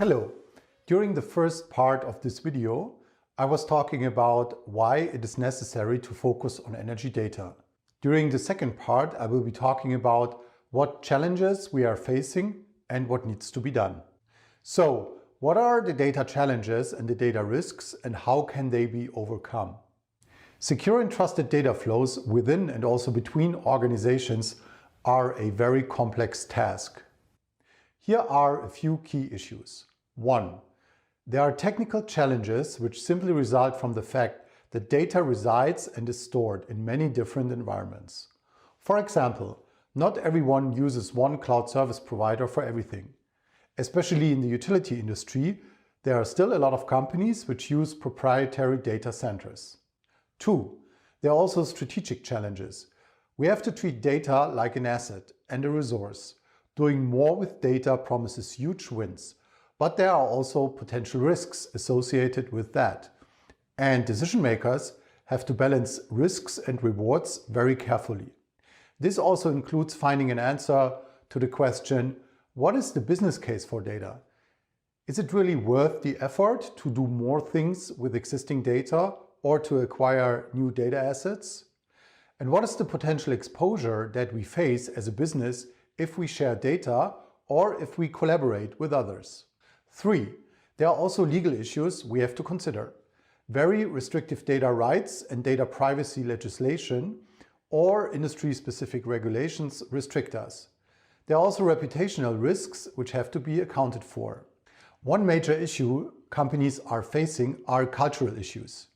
Hello. During the first part of this video, I was talking about why it is necessary to focus on energy data. During the second part, I will be talking about what challenges we are facing and what needs to be done. So, what are the data challenges and the data risks, and how can they be overcome? Secure and trusted data flows within and also between organizations are a very complex task. Here are a few key issues. 1. There are technical challenges which simply result from the fact that data resides and is stored in many different environments. For example, not everyone uses one cloud service provider for everything. Especially in the utility industry, there are still a lot of companies which use proprietary data centers. 2. There are also strategic challenges. We have to treat data like an asset and a resource. Doing more with data promises huge wins, but there are also potential risks associated with that. And decision makers have to balance risks and rewards very carefully. This also includes finding an answer to the question, what is the business case for data? Is it really worth the effort to do more things with existing data or to acquire new data assets? And what is the potential exposure that we face as a business if we share data or if we collaborate with others? 3. There are also legal issues we have to consider. Very restrictive data rights and data privacy legislation or industry-specific regulations restrict us. There are also reputational risks which have to be accounted for. One major issue companies are facing are cultural issues.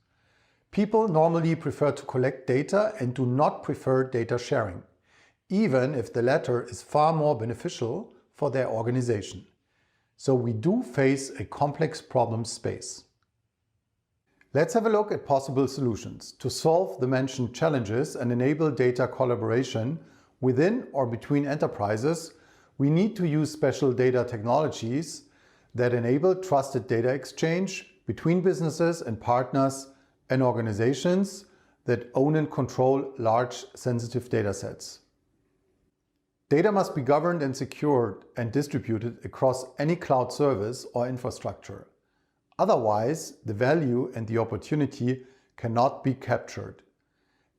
People normally prefer to collect data and do not prefer data sharing, even if the latter is far more beneficial for their organization. So we do face a complex problem space. Let's have a look at possible solutions to solve the mentioned challenges and enable data collaboration within or between enterprises. We need to use special data technologies that enable trusted data exchange between businesses and partners and organizations that own and control large sensitive data sets. Data must be governed and secured and distributed across any cloud service or infrastructure. Otherwise, the value and the opportunity cannot be captured.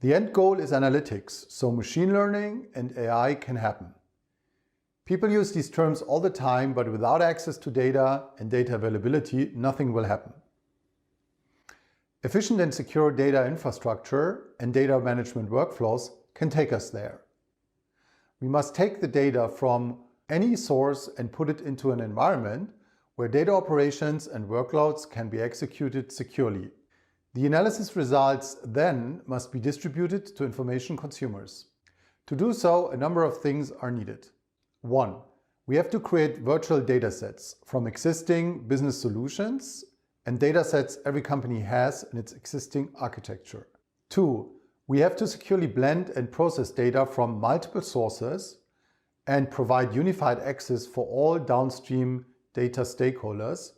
The end goal is analytics, so machine learning and AI can happen. People use these terms all the time, but without access to data and data availability, nothing will happen. Efficient and secure data infrastructure and data management workflows can take us there. We must take the data from any source and put it into an environment where data operations and workloads can be executed securely. The analysis results then must be distributed to information consumers. To do so, a number of things are needed. 1. We have to create virtual data sets from existing business solutions and data sets every company has in its existing architecture. 2. We have to securely blend and process data from multiple sources and provide unified access for all downstream data stakeholders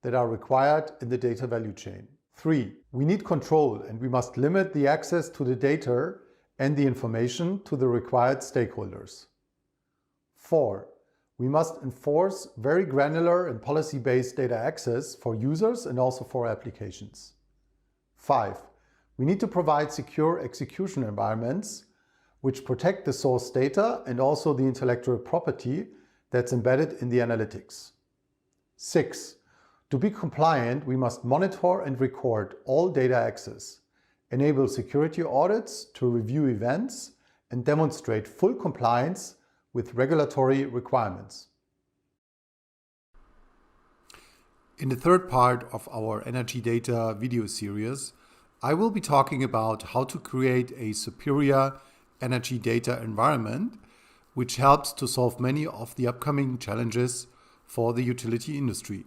that are required in the data value chain. 3. We need control and we must limit the access to the data and the information to the required stakeholders. 4. We must enforce very granular and policy-based data access for users and also for applications. 5. We need to provide secure execution environments which protect the source data and also the intellectual property that's embedded in the analytics. 6. To be compliant, we must monitor and record all data access, enable security audits to review events, and demonstrate full compliance with regulatory requirements. In the third part of our energy data video series, I will be talking about how to create a superior energy data environment, which helps to solve many of the upcoming challenges for the utility industry.